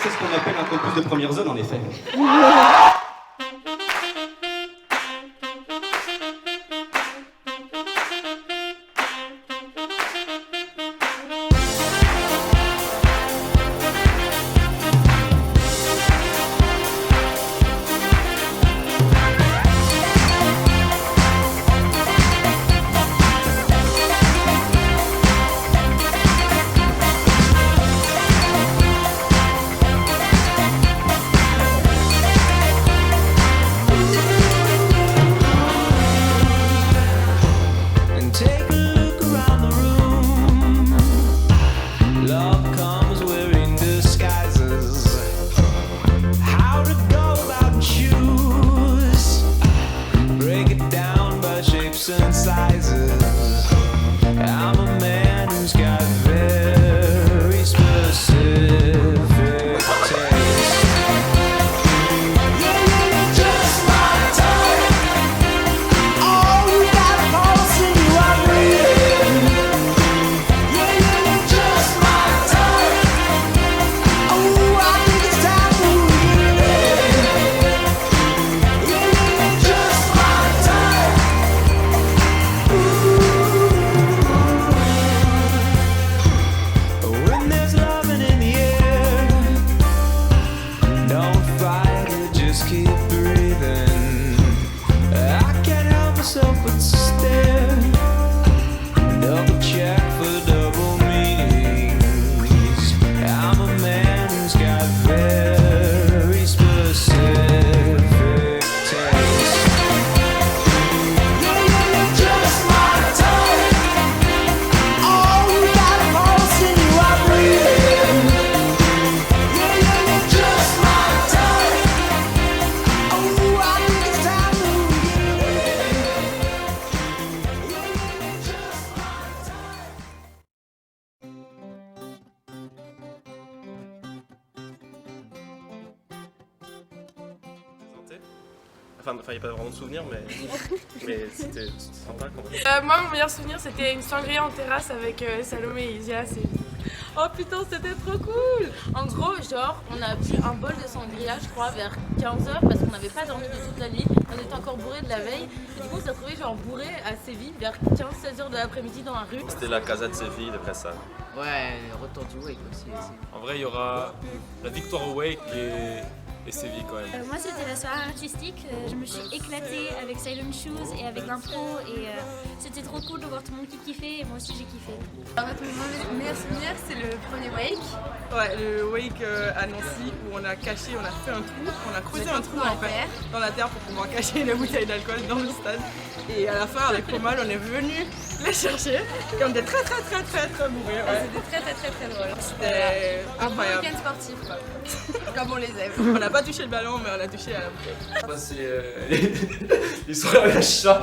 c'est ce qu'on appelle un campus de première zone, en effet. Enfin, il n'y a pas vraiment de souvenirs, mais c'était sympa quand même. Moi, mon meilleur souvenir, c'était une sangria en terrasse avec Salomé et Isia. Oh putain, c'était trop cool! En gros, genre, on a pris un bol de sangria, je crois, vers 15h parce qu'on n'avait pas dormi de toute la nuit. On était encore bourré de la veille. Et du coup, on s'est retrouvé genre bourré à Séville vers 15-16h de l'après-midi dans la rue. C'était la Casa de Séville, de Casa. Ouais, le retour du Wake aussi. En vrai, il y aura la victoire au Wake et Séville quand même. Moi c'était la soirée artistique, je me suis éclatée avec Silent Shoes et avec l'impro et c'était trop cool de voir tout le monde qui kiffait et moi aussi j'ai kiffé. Mon meilleur souvenir c'est le premier wake. Ouais, le wake à Nancy où on a caché, on a fait un trou, on a creusé un trou en fait dans la terre pour pouvoir cacher les bouteilles d'alcool dans le stade. Et à la fin avec Romal on est venu les chercher et on était très bourrés. Ouais. C'était très drôle. C'était incroyable. Un week-end sportif quoi. Comme on les aime. On n'a pas touché le ballon mais on a touché à la bouteille. Moi c'est l'histoire à la chat.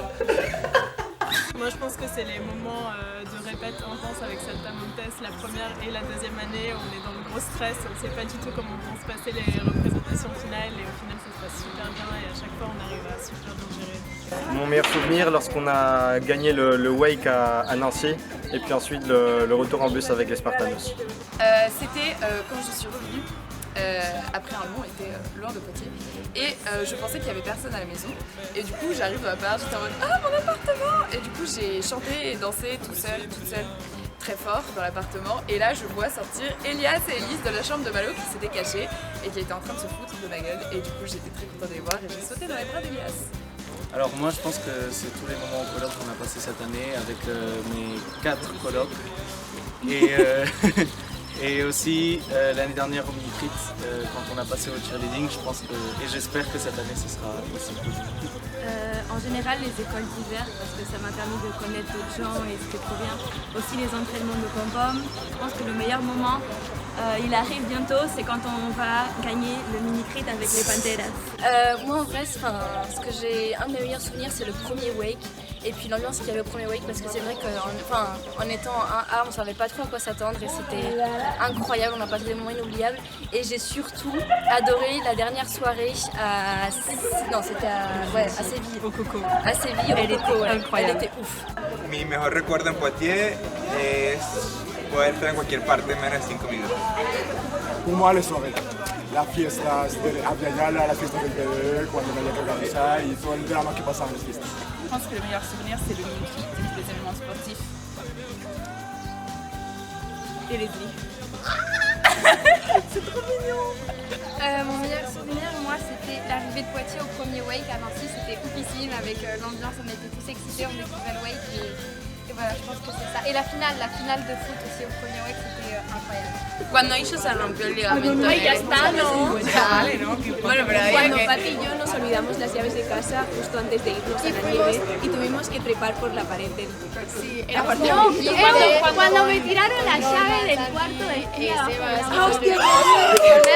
Moi je pense que c'est les moments de répète intense avec Saltamontes, la première et la deuxième année, on est dans le gros stress, on ne sait pas du tout comment vont se passer les représentations finales et au final ça se passe super bien et à chaque fois on arrive à super bien gérer. Mon meilleur souvenir lorsqu'on a gagné le Wake à Nancy et puis ensuite le retour en bus avec les Spartanos. C'était quand je suis revenue. Après un long été loin de Poitiers et je pensais qu'il n'y avait personne à la maison et du coup j'arrive dans l'appart, j'étais en mode ah mon appartement et du coup j'ai chanté et dansé toute seule très fort dans l'appartement et là je vois sortir Elias et Elise de la chambre de Malo qui s'étaient cachés et qui étaient en train de se foutre de ma gueule et du coup j'étais très contente de les voir et j'ai sauté dans les bras d'Elias. Alors moi je pense que c'est tous les moments au colloque qu'on a passé cette année avec mes 4 colloques et aussi l'année dernière au Mini-Crit, quand on a passé au cheerleading, je pense que, et j'espère que cette année ce sera aussi cool. En général les écoles d'hiver parce que ça m'a permis de connaître d'autres gens et c'était trop bien. Aussi les entraînements de pom-pom. Je pense que le meilleur moment il arrive bientôt, c'est quand on va gagner le mini-crit avec les Panteras. Moi en vrai, ce que j'ai un de mes meilleurs souvenirs c'est le premier wake et puis l'ambiance qu'il y avait au premier wake parce que c'est vrai qu'en étant en 1A on savait pas trop à quoi s'attendre et c'était incroyable, on a passé des moments inoubliables et j'ai surtout adoré la dernière soirée à Séville. Au Coco. À Séville, Elle était incroyable. Elle était ouf. Mi mejor recuerdo en Poitiers es poder estar en cualquier parte en menos de 5 minutos. Pour moi, les soirées. la fiesta, había ya la fiesta del bebé cuando me había que organizar y todo el verano que pasaba en las fiestas. Je pense que le meilleur souvenir c'est le mini-fit des événements sportifs. Et les lits. C'est trop mignon. Mon meilleur souvenir, moi, c'était l'arrivée de Poitiers au premier wake à Nancy. C'était oufissime avec l'ambiance, on était tous excités, on découvrait le wake et voilà, je pense que c'est ça. Et la finale de foot aussi au premier wake, c'était incroyable. Cuando hizo se rompió el ligamento. Ay, ya está, ¿no? Vale, ¿no? Bueno, pero había Cuando que... Pati y yo nos olvidamos las llaves de casa justo antes de irnos a la nieve y tuvimos que trepar por la pared del... Sí, cuando me tiraron la llave del cuarto de una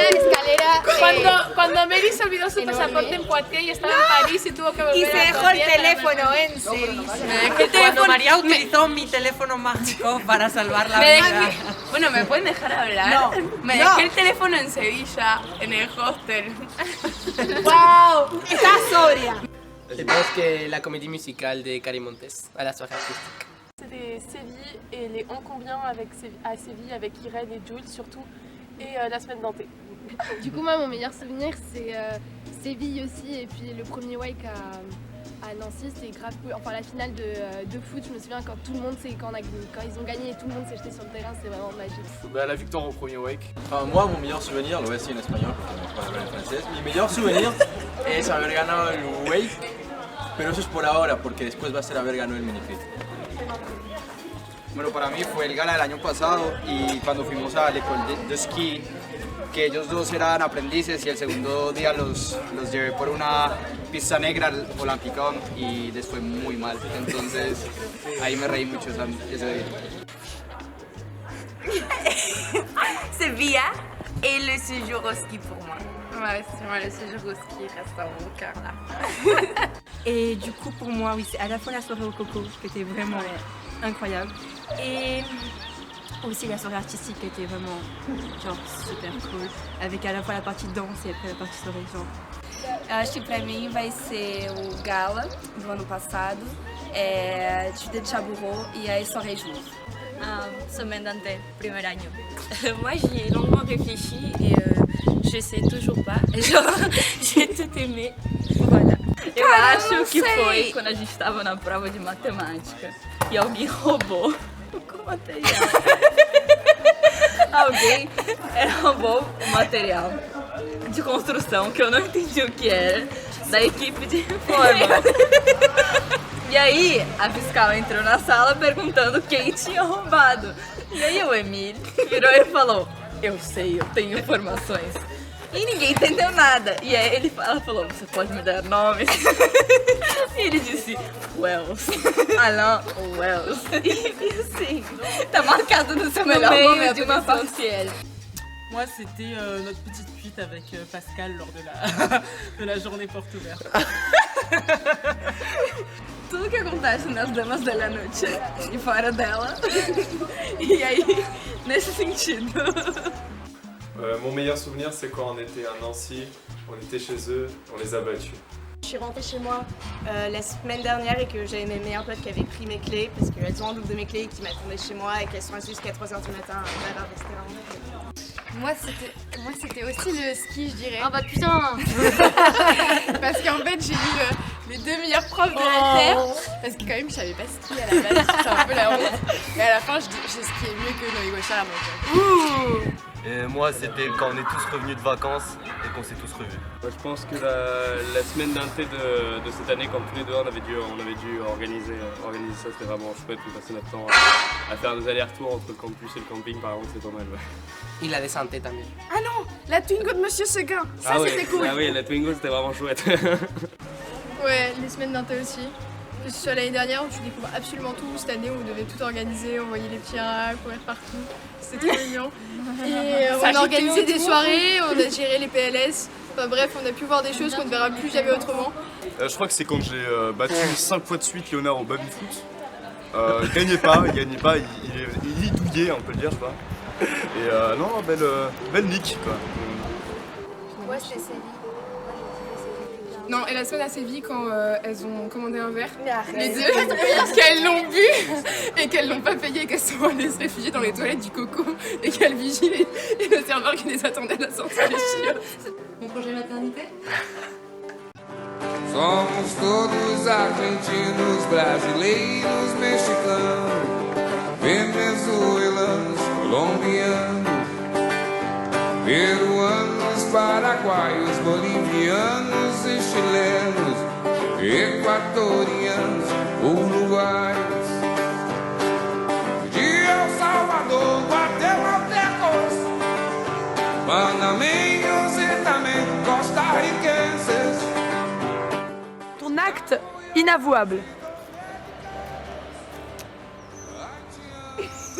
escalera. Cuando Mary se olvidó su pasaporte en Poitiers y estaba en París y tuvo que volver Y se dejó el teléfono en serio. Cuando María utilizó mi teléfono mágico para salvar la vida. Bueno, ¿me pueden dejar hablar? No, me dejé el teléfono en Sevilla, en el hostel. ¡Wow! ¡Estás sobria! Je pense que la comédie musicale de Carrie Montes à la soirée artistique. C'était Séville et les On Convient à Séville avec Irène et Jules surtout et la semaine d'Anté. Du coup, moi, mon meilleur souvenir, c'est Séville aussi et puis le premier wake à Nancy, c'était grave cool. Enfin, la finale de foot, je me souviens quand tout le monde quand ils ont gagné et tout le monde s'est jeté sur le terrain, c'était vraiment magique. Bah, la victoire au premier wake. Enfin, moi, mon meillor souvenir, lo voy a decir en español porque no puedo hablar en francés. Mi meilleur souvenir es haber ganado el wake, pero eso es por ahora porque después va a ser haber ganado el minifit. Bueno, para mí fue el gala del año pasado y cuando fuimos a l'école de ski, que ellos dos eran aprendices y el segundo día los llevé por una pista negra al Olympique y les fue muy mal. Entonces ahí me reí mucho ese día. Sevilla et le séjour au ski pour moi. Ouais, c'est moi, le séjour au ski reste dans mon cœur là. Et du coup, pour moi, oui, c'est à la fois la soirée au coco qui était vraiment incroyable et aussi la soirée artistique qui était vraiment genre super cool, avec à la fois la partie danse et après la partie soirée genre. Eu acho que pra mim vai ser o Gala do ano passado, Tuesday de Chabourreau et a soirée jour. Semaine d'Anté, premier año. Moi j'y ai longuement réfléchi et je sais toujours pas. Genre, j'ai tout aimé. Voilà. Eu acho que foi quando a gente estava na prova de matemática e alguém roubou o material. Alguém roubou o material de construção, que eu não entendi o que era, da equipe de reforma. E aí a fiscal entrou na sala perguntando quem tinha roubado. E aí o Emílio virou e falou: eu sei, eu tenho informações. E ninguém entendeu nada. E aí ela falou: você pode me dar nomes? E ele disse: Wells. Alain Wells. E assim, tá marcado no seu melhor momento de uma partielle. Moi, c'était notre petite fuite avec Pascal lors de la journée porte ouverte. Tudo que acontece nas Damas de la Noche e fora dela. E aí, nesse sentido. Mon meilleur souvenir, c'est quand on était à Nancy, on était chez eux, on les a battus. Je suis rentrée chez moi la semaine dernière et que j'avais mes meilleures potes qui avaient pris mes clés parce qu'elles ont un double de mes clés qui m'attendaient chez moi et qu'elles sont restées jusqu'à 3h du matin à Bavard, etc. Moi c'était aussi le ski, je dirais. Ah bah putain. Parce qu'en fait j'ai eu les deux meilleurs profs de la Terre. Parce que quand même je savais pas skier à la base, c'est un peu la honte. Et à la fin j'ai skié mieux que Noé Gauchard. Et moi, c'était quand on est tous revenus de vacances et qu'on s'est tous revus. Je pense que la semaine d'Inté de cette année, comme tous les deux, on avait dû organiser ça, c'était vraiment chouette. On passait notre temps à faire des allers-retours entre le campus et le camping, par exemple, c'est pas mal. Ouais. Et la descente también. Ah non, la Twingo de Monsieur Seguin, ça c'était cool. Ah oui, la Twingo c'était vraiment chouette. Ouais, les semaines d'Inté aussi. Que ce soit l'année dernière où tu découvres absolument tout, cette année où on devait tout organiser, on voyait les petits rats courir partout, c'était trop mignon. Et on a organisé des soirées, on a géré les PLS, enfin bref, on a pu voir des choses qu'on ne verra plus jamais autrement. Je crois que c'est quand j'ai battu 5 fois de suite Léonard au baby-foot. Il gagnait pas, il idouillait, on peut le dire, je crois. Et non, belle nique quoi. Moi c'était Séville. Non, et la semaine à Séville, quand elles ont commandé un verre, les deux, qu'elles l'ont bu et qu'elles l'ont pas payé et qu'elles sont allées se réfugier dans les toilettes du Coco et qu'elles vigilent et le serveur qui les attendait à la sortie des chiottes. Mon projet maternité? Somos todos argentinos, brasileiros, mexicanos, venezuelanos, colombianos, peruanos, paraguaios, bolivianos e chilenos, equatorianos, uruguaios, de El Salvador, guatemaltecos, panameños e também costarricenses. Ton acte inavouable.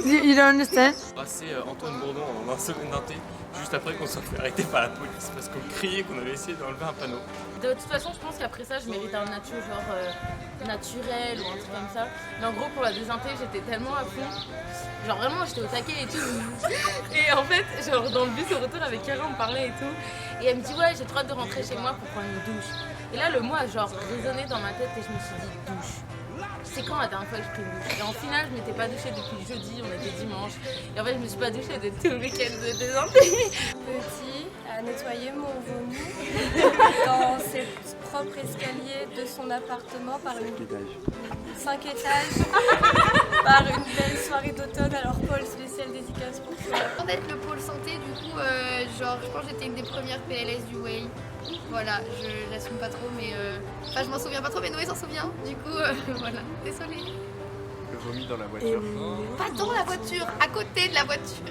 You don't understand? C'est Antoine Bourdon en semaine d'inté, juste après qu'on soit fait arrêter par la police parce qu'on criait qu'on avait essayé d'enlever un panneau. De toute façon, je pense qu'après ça, je mérite un nature genre naturel ou un truc comme ça. Mais en gros, pour la désinté, j'étais tellement à fond. Genre vraiment, j'étais au taquet et tout. Et en fait, genre dans le bus au retour avec Kara, on parlait et tout. Et elle me dit, ouais, j'ai trop hâte de rentrer chez moi pour prendre une douche. Et là, le mot a genre résonné dans ma tête et je me suis dit, douche. C'est quand la dernière fois que je pris une douche? Et en finale, je m'étais pas douchée depuis le jeudi, on était dimanche. Et en fait, je me suis pas douchée de tout le week-end de désinté. Petit a nettoyé mon vomi dans ses propres escaliers de son appartement par une 5 étages par une belle soirée d'automne. Alors Paul, spécial dédicace pour toi. En fait, le pôle santé, du coup, genre, je pense que j'étais une des premières PLS du Way. Voilà, je l'assume pas trop, mais enfin, je m'en souviens pas trop, mais Noé s'en souvient. Du coup, voilà, désolée. Le vomi dans la voiture. Pas dans la voiture, à côté de la voiture.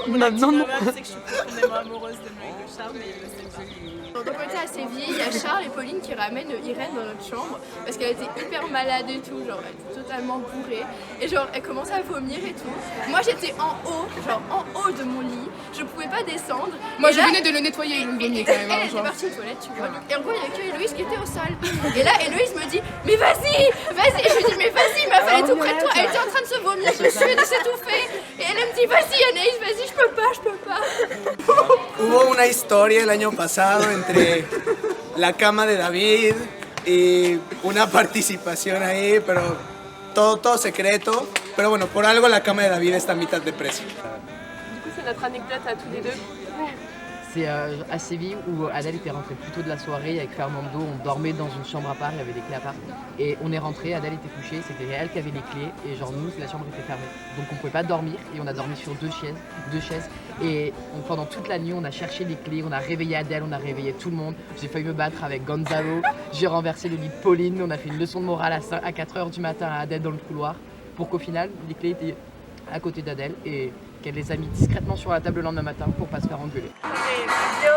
On a besoin de c'est que je suis profondément amoureuse de Noé et de Charles, mais il le sait pas. Donc on était à Séville, il y a Charles et Pauline qui ramènent Irène dans notre chambre parce qu'elle était hyper malade et tout, genre elle était totalement bourrée et genre elle commençait à vomir et tout. Moi j'étais en haut, genre en haut de mon lit, je pouvais pas descendre. Moi et je venais de le nettoyer, il me vomiait quand même. Elle était partie aux toilettes, tu vois. Et en gros il y avait que Héloïse qui était au sol. Et là Héloïse me dit mais vas-y, vas-y. Et je lui dis mais vas-y meuf, elle est tout près de toi, elle était en train de se vomir dessus, de s'étouffer. Et elle me dit vas-y Anaïs, vas-y, je peux pas. Hubo una historia el año pasado entre la cama de David y una participación ahí, pero todo secreto. Pero bueno, por algo la cama de David está a mitad de precio. Du coup, c'est notre anecdote à tous les deux. C'est à Séville où Adèle était rentrée plus tôt de la soirée avec Fernando, on dormait dans une chambre à part, il y avait des clés à part. Et on est rentré, Adèle était couchée, c'était elle qui avait les clés et genre nous, la chambre était fermée. Donc on pouvait pas dormir et on a dormi sur deux chaises. Et pendant toute la nuit, on a cherché les clés, on a réveillé Adèle, on a réveillé tout le monde. J'ai failli me battre avec Gonzalo, j'ai renversé le lit de Pauline, on a fait une leçon de morale à 4h du matin à Adèle dans le couloir pour qu'au final, les clés étaient à côté d'Adèle et qu'elle les a mis discrètement sur la table le lendemain matin pour pas se faire engueuler. Yo,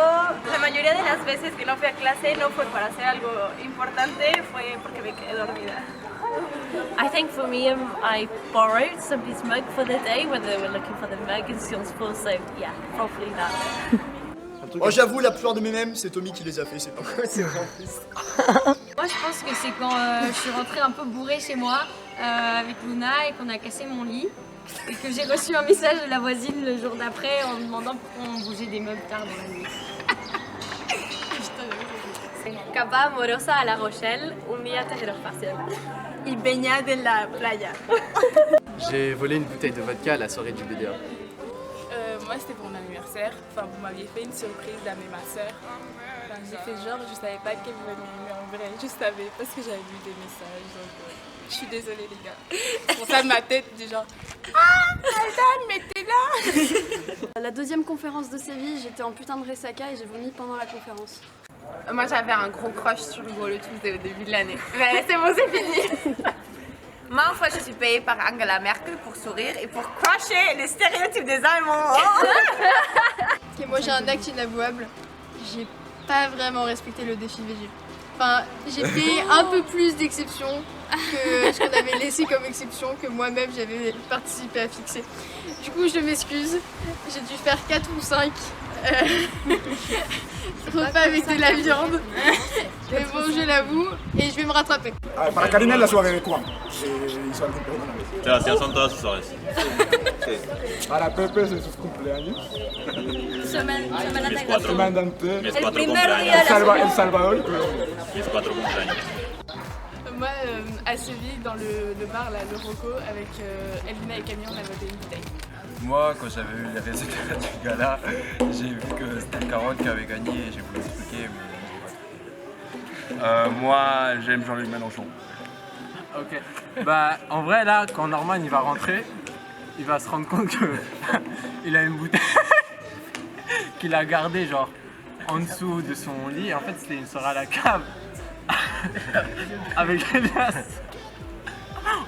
la mayoría de las veces que no fui a clase no fue para hacer algo importante, fue porque me quedé dormida. I think for me, I borrowed somebody's mug for the day when they were looking for the mug in Sciences Po, so yeah, probably that. Oh, j'avoue, la plupart de mes mèmes, c'est Tommy qui les a fait, c'est pas quoi, c'est vrai en plus. Moi, je pense que c'est quand je suis rentrée un peu bourrée chez moi avec Luna et qu'on a cassé mon lit. Et que j'ai reçu un message de la voisine le jour d'après en me demandant pourquoi on bougeait des meubles tard dans la nuit. Capa amorosa a La Rochelle, un día terrorfacial. Y bañada en la playa. J'ai volé une bouteille de vodka à la soirée du BDA. Moi c'était pour mon anniversaire, enfin vous m'aviez fait une surprise d'amener ma soeur. Enfin, j'ai fait genre, je savais pas qu'elle venait, mais en vrai je savais parce que j'avais vu des messages, donc je suis désolée les gars. Pour ça de ma tête du genre Aldan mais t'es là. La deuxième conférence de Séville, j'étais en putain de ressaca et j'ai vomi pendant la conférence. Moi j'avais un gros crush sur Hugo Le Tuesday au début de l'année. Mais c'est bon, c'est fini. Moi, une fois, je suis payée par Angela Merkel pour sourire et pour crusher les stéréotypes des Allemands. Ok, moi j'ai un acte inavouable. J'ai pas vraiment respecté le défi VG. Enfin, j'ai fait un peu plus d'exceptions que ce qu'on avait laissé comme exception que moi-même j'avais participé à fixer. Du coup, je m'excuse. J'ai dû faire 4 ou 5 Repas avec de la viande. Mais bon, je l'avoue, et je vais me rattraper. Para Karina es la soirée de quoi? Sebastián son todas sus soirées. Para Pepe es su cumpleaños. Semaine Dante. Mis 4 cumpleaños. El Salvador y Colombia. Mis 4 cumpleaños. Moi, à Séville, dans le bar, là, le Rocco, avec Elvina et Camille, on a voté une bouteille. Moi, quand j'avais eu les résultats du gala, j'ai vu que c'était le Carotte qui avait gagné et j'ai voulu expliquer, mais j'ai pas trouvé. Moi, j'aime Jean-Luc Mélenchon. Ok. Bah, en vrai, là, quand Norman il va rentrer, il va se rendre compte que il a une bouteille qu'il a gardée, genre, en dessous de son lit. En fait, c'était une soirée à la cave. Avec Elias.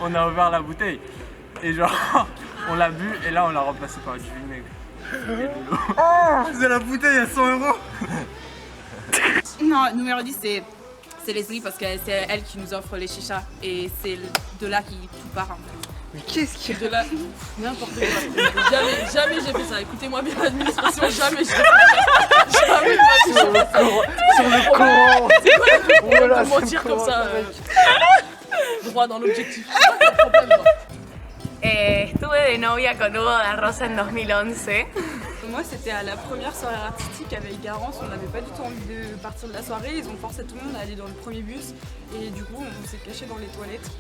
On a ouvert la bouteille. Et genre, on l'a bu et là, on l'a remplacé par du vinaigre. Oh, c'est la bouteille à 100 €. Non, numéro 10, c'est Leslie parce que c'est elle qui nous offre les chichas et c'est de là qui tout part en fait. Mais qu'est-ce qu'il y a de là? N'importe quoi. Jamais j'ai fait ça. Écoutez-moi bien l'administration, jamais j'ai fait ça. Jamais sur le Coran. C'est quoi le problème de mentir comme ça droit dans l'objectif. Estuve de novia con Hugo da Rosa en 2011. Moi, c'était à la première soirée artistique avec Garance. On n'avait pas du tout envie de partir de la soirée. Ils ont forcé tout le monde à aller dans le premier bus. Et du coup, on s'est caché dans les toilettes.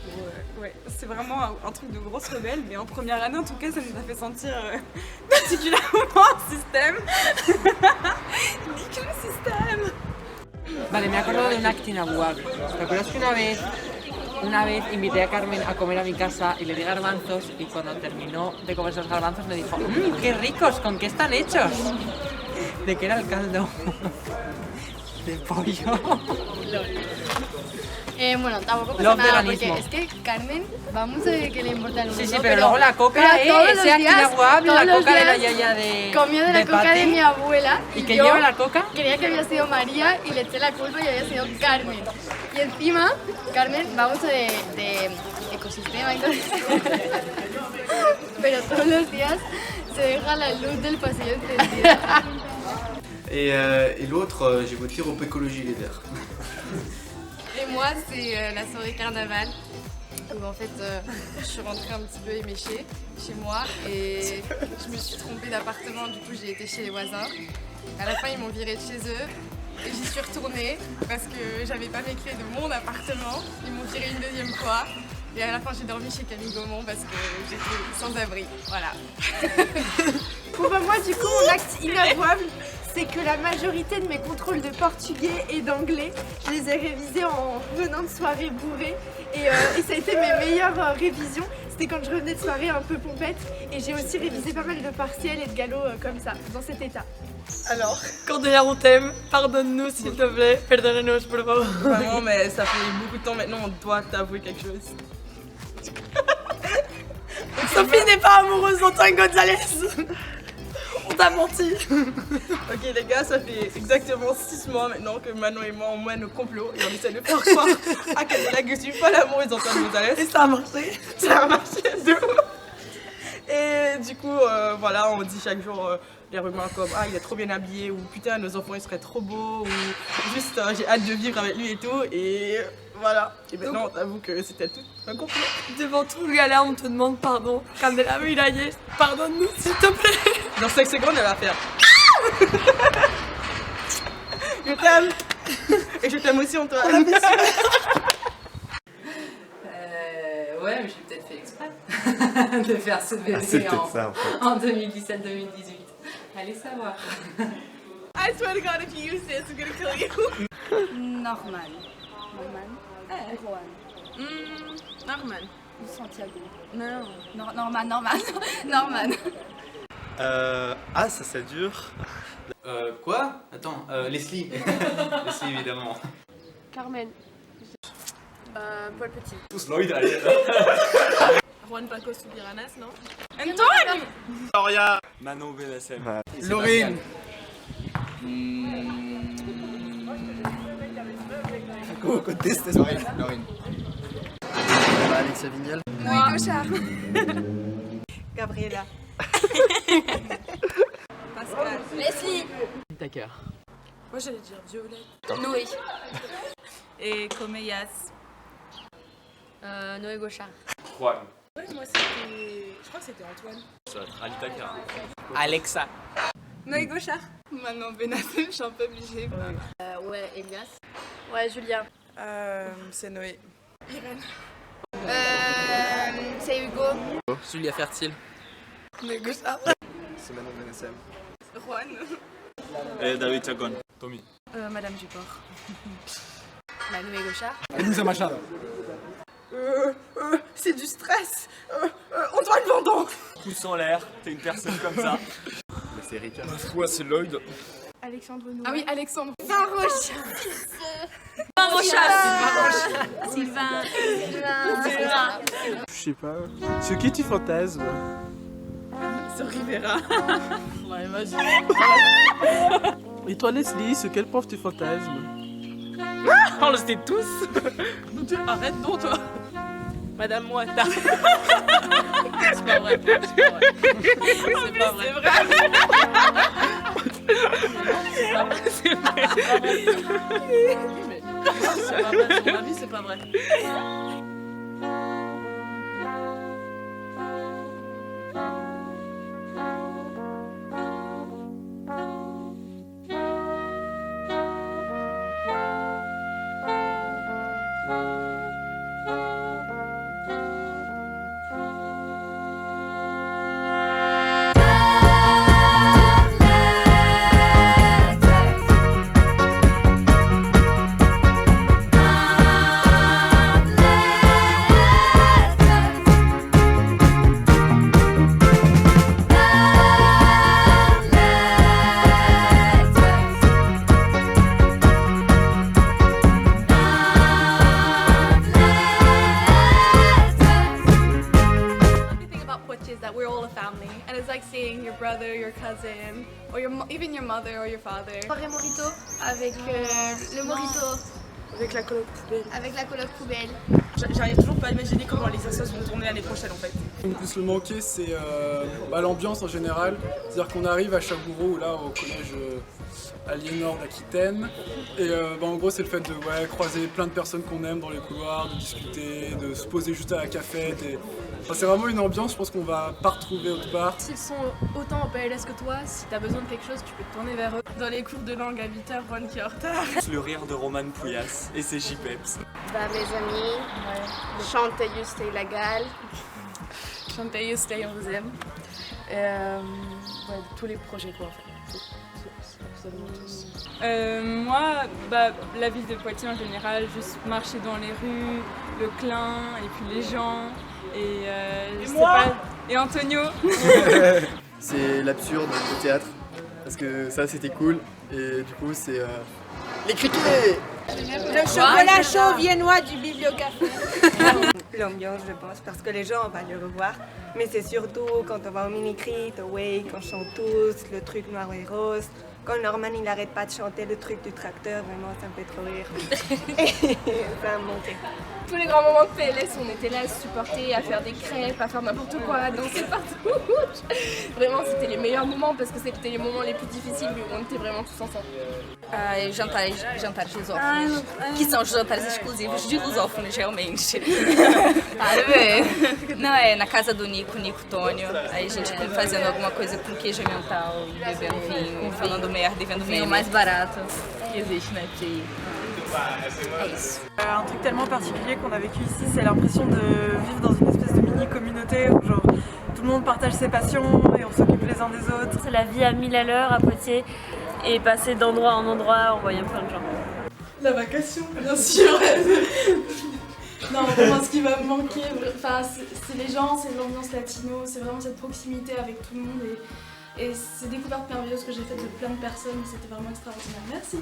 Ouais, c'est vraiment un truc de grosse rebelle. Mais en première année, en tout cas, ça nous a fait sentir particulièrement un système. Nique le système. Vale, me acuerdo de un acto inaugural. ¿Te acuerdas que una vez invité a Carmen a comer a mi casa y le di garbanzos y cuando terminó de comer esos garbanzos me dijo ¡qué ricos! ¿Con qué están hechos? ¿De qué era el caldo? De pollo. Bueno, tampoco pasa nada porque es que Carmen, vamos a ver qué le importa al mundo. Sí, pero luego la coca, ese acto inaugural, la coca de la yaya de comió de la coca de mi abuela. ¿Y que lleva la coca? Creía que había sido María y le eché la culpa y había sido Carmen. Y encima, Carmen va mucho de ecosistema y todo eso. Pero todos los días se deja la luz del pasillo encendida. Et l'autre, j'ai voté Europe Écologie Les Verts. Et moi, c'est la soirée carnaval où en fait je suis rentrée un petit peu éméchée chez moi et je me suis trompée d'appartement, du coup j'ai été chez les voisins. À la fin, ils m'ont virée de chez eux et j'y suis retournée parce que j'avais pas mes clés de mon appartement. Ils m'ont virée une deuxième fois et à la fin, j'ai dormi chez Camille Gaumont parce que j'étais sans abri. Voilà. Pour moi, du coup, mon acte inavouable, c'est que la majorité de mes contrôles de portugais et d'anglais, je les ai révisés en venant de soirée bourrée et ça a été mes meilleures révisions. C'était quand je revenais de soirée un peu pompette et j'ai aussi révisé pas mal de partiels et de galops comme ça, dans cet état. Alors, Cordélia, on t'aime, pardonne-nous s'il te plaît, perdonne-nous por favor. Vraiment, mais ça fait beaucoup de temps maintenant, on doit t'avouer quelque chose. Sophie n'est pas amoureuse d'Antoine Gonzalez. On t'a menti. Ok les gars, ça fait exactement 6 mois maintenant que Manon et moi on mène au complot et on essaie de faire croire à Cadillac que je suis pas l'amoureuse d'Antoine Gonzalez. Et ça a marché. Ça a marché de ouf. Et du coup, voilà, on dit chaque jour des rumeurs comme ah il est trop bien habillé ou putain nos enfants ils seraient trop beaux ou juste j'ai hâte de vivre avec lui et tout et voilà. Et maintenant on t'avoue que c'était tout un complot. Devant tout le gala on te demande pardon. Candela Milaye, pardonne-nous s'il te plaît. Dans 5 secondes elle va faire je t'aime. Et je t'aime aussi Antoine. Ouais, mais j'ai peut-être fait exprès de faire ce bébé en 2017-2018. Allez savoir. I swear to God, if you use this, I'm gonna kill you. Norman. Norman. Santiago. Non. Norman. Ah, ça c'est dur. Quoi? Attends, Leslie. Leslie évidemment. Carmen. Paul Petit. Tous Lloyd, allez. Juan Paco Subiranas, non? Antoine. Gloria. Manon BLSM. Laurine. Comment contestes Laurine. Alexa Vignal. Noé Cochard. Gabriela. Pascal. Leslie. Taker. Moi j'allais dire Violette. Noé. Et Comeyas. Noé Gauchard. Juan. Ouais, moi c'était. Je crois que c'était Antoine. Ça va être Ali Takar. Alexa. Noé Gauchard. Maintenant Benassem, je suis un peu obligée. Ouais, Elias. Ouais, Julien. C'est Noé. Irène. C'est Hugo. Julia Fertile. Noé Gauchard. C'est Manon Benassem. Juan. Et David Chacon. Tommy. Madame Duport. Noé Gauchard. Et nous, Machado. C'est du stress. Antoine Vendon. Pouce en l'air, t'es une personne comme ça. C'est Erika. Ma foi, c'est Lloyd. Alexandre Noël. Ah oui, Alexandre. Vin Rocha. Sylvain. Je sais pas. Sur qui tu fantasmes? Sur Rivera. Ouais, vas-y. Et toi, Leslie, sur quel prof tu fantasmes? On le sait tous. Arrête non toi. Madame Moita. C'est pas vrai. C'est pas vrai. C'est pas vrai. C'est vrai. C'est vrai. C'est pas vrai. Sur ma vie, c'est pas vrai. And it's like seeing your brother, your cousin, or even your mother or your father. Soirée Morito avec le Morito. Avec la coloc poubelle. Avec la coloc poubelle. J'arrive toujours pas à imaginer comment les assos vont tourner l'année prochaine en fait. Ce qui peut se manquer, c'est l'ambiance en général. C'est-à-dire qu'on arrive à Chabourreau, là, au collège Aliénor d'Aquitaine. Et en gros, c'est le fait de croiser plein de personnes qu'on aime dans les couloirs, de discuter, de se poser juste à la cafette. C'est vraiment une ambiance, je pense qu'on va pas retrouver autre part. S'ils sont autant en PLS que toi, si t'as besoin de quelque chose, tu peux te tourner vers eux. Dans les cours de langue à 8h, Ron qui est en retard. Le rire de Roman Pouillas et ses J-Peps. Bah mes amis, chante Juste et la gale. Chantez Juste, on vous aime. Tous les projets quoi en fait. Absolument tous. Moi, la ville de Poitiers en général, juste marcher dans les rues, le clin, et puis les gens, et je sais pas, et Antonio. C'est l'absurde au théâtre, parce que ça c'était cool, et du coup c'est les criquets. Le chocolat chaud viennois du bibliocafé. L'ambiance, je pense, parce que les gens, on va les revoir. Mais c'est surtout quand on va au mini-crit, au Wake, on chante tous, le truc noir et rose. Quand Norman, il n'arrête pas de chanter le truc du tracteur, vraiment, ça me fait trop rire. Ça me montait. Tous les grands moments de PLS, on était là à se supporter, à faire des crêpes, à faire n'importe quoi, à danser partout. Vraiment, c'était les meilleurs moments parce que c'était les moments les plus difficiles où on était vraiment tous ensemble. Jantares lusófonos, que são os jantares exclusivos de lusófonos, realmente. Não, é na casa do Nico Tônio, aí a gente fazendo alguma coisa com queijo mental e bebendo vinho, falando merda e vendo vinho mais barato que existe, né, de... Un truc tellement particulier qu'on a vécu ici, c'est l'impression de vivre dans une espèce de mini-communauté où genre tout le monde partage ses passions et on s'occupe les uns des autres. C'est la vie à 1000 à l'heure à Poitiers et passer d'endroit en endroit en voyant plein de gens. La vacation, bien sûr. Non, moi ce qui va me manquer, c'est les gens, c'est l'ambiance latino, c'est vraiment cette proximité avec tout le monde et ces découvertes merveilleuses que j'ai faites de plein de personnes, c'était vraiment extraordinaire. Merci.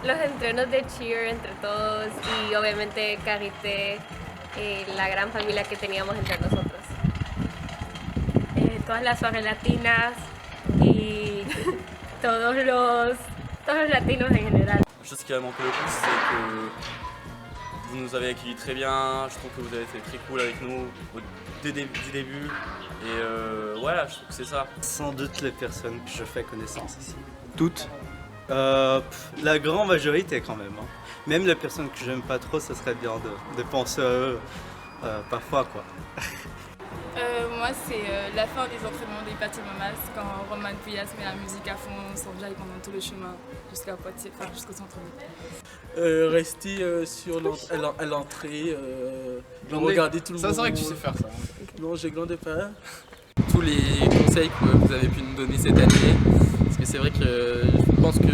Los entrenos de cheer entre todos y obviamente Carité y la gran familia que teníamos entre nosotros. Todas las soirées latinas y todos los latinos en general. La chose qui va manquer le plus, c'est que Vous nous avez accueillis très bien, je trouve que vous avez été très cool avec nous du début. Et voilà, je trouve que c'est ça. Sans doute les personnes que je fais connaissance ici. Toutes. La grande majorité quand même. Hein. Même les personnes que j'aime pas trop, ça serait bien de penser à eux parfois quoi. Moi, c'est la fin des entraînements des Pathé Mamas, quand Roman Puyas met la musique à fond, on s'enjaille pendant tout le chemin jusqu'à Poitiers, enfin jusqu'au centre-ville. Rester à l'entrée, regarder tout le monde. Ça, c'est vrai que tu sais faire ça. Non, je glandais pas. Tous les conseils que vous avez pu nous donner cette année, parce que c'est vrai que je pense que,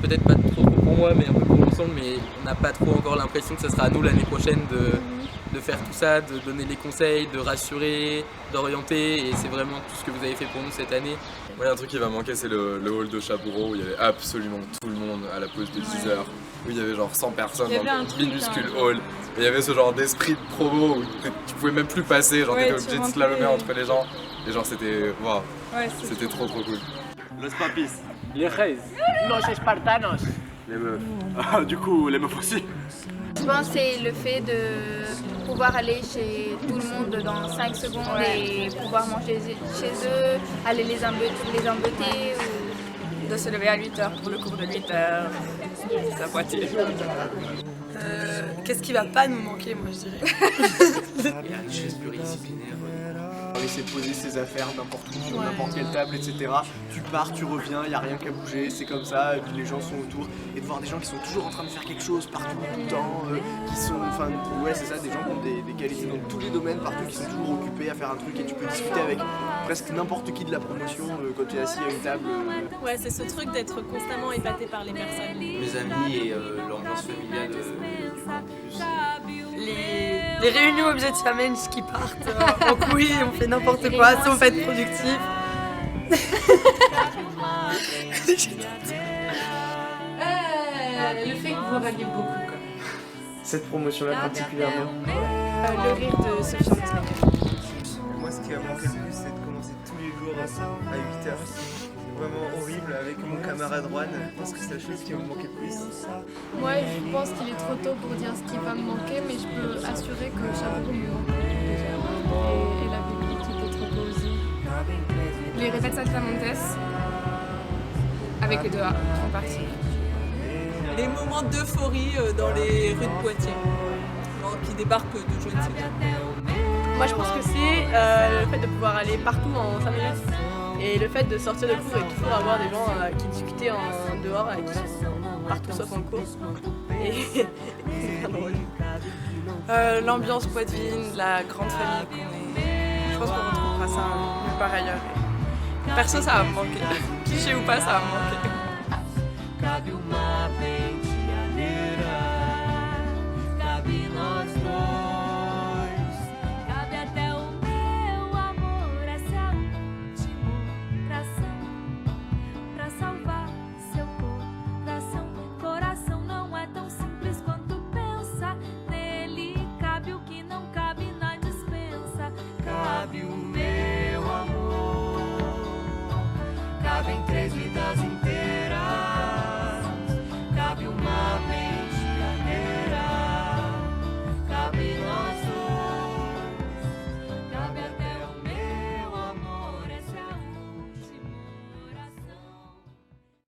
peut-être pas trop pour moi, mais un peu pour l'ensemble, mais on n'a pas trop encore l'impression que ce sera à nous l'année prochaine de faire tout ça, de donner les conseils, de rassurer, d'orienter, et c'est vraiment tout ce que vous avez fait pour nous cette année. Ouais, un truc qui va manquer, c'est le hall de Chabourreau où il y avait absolument tout le monde à la pause de 10h, où il y avait genre 100 personnes dans le minuscule hall. Et il y avait ce genre d'esprit de promo où tu pouvais même plus passer, genre t'étais obligé de slalomer entre les gens. Et genre c'était waouh, c'était trop cool. Los papis. Les Reyes. Los espartanos. Les meufs. Ah, du coup, les meufs aussi. Je pense que c'est le fait de pouvoir aller chez tout le monde dans 5 secondes et pouvoir manger chez eux, aller les embêter ou... De se lever à 8h pour le cours de 8h. C'est à Poitiers. Qu'est-ce qui va pas nous manquer, moi je dirais. Il y a une chaise pluridisciplinaire. Laisser poser ses affaires n'importe où, sur n'importe quelle table, etc. Tu pars, tu reviens, il n'y a rien qu'à bouger, c'est comme ça, et puis les gens sont autour. Et de voir des gens qui sont toujours en train de faire quelque chose partout, tout le temps, qui sont, enfin, ouais, c'est ça, des gens qui ont des qualités dans tous les domaines, partout, qui sont toujours occupés à faire un truc, et tu peux discuter avec presque n'importe qui de la promotion quand tu es assis à une table. Ouais, c'est ce truc d'être constamment épaté par les personnes. Mes amis et l'ambiance familiale du campus. Les réunions objet challenge qui partent en couille, on fait n'importe quoi, sauf être productif. Le fait que vous râliez beaucoup, quoi. Cette promotion-là particulièrement. Le rire de Sophie Antoine. Moi, ce qui m'a manqué le plus, c'est de commencer tous les jours à 8h. C'est vraiment horrible avec mon camarade Juan. Je pense que c'est la chose qui me manquait le plus. Moi, je pense qu'il est trop tôt pour dire ce qui va me manquer, mais je peux assurer que Chabourreau me manque déjà. Et la vie qui peut trop tôt aussi. Les répètes Saltamontes avec les 2A qui sont partis. Les moments d'euphorie dans les rues de Poitiers, qui débarquent de je ne sais où. Moi, je pense que c'est le fait de pouvoir aller partout en 5 minutes. Et le fait de sortir de cours et toujours avoir des gens qui discutaient en dehors, qui sont partout sauf en cours. Et c'est très drôle. L'ambiance poitevine, la grande famille qu'on est. Je pense qu'on retrouvera ça nulle part ailleurs. Et perso, ça va me manquer. Cliché ou pas, ça va me manquer. Cabe o meu amor, cabe em 3 minutos.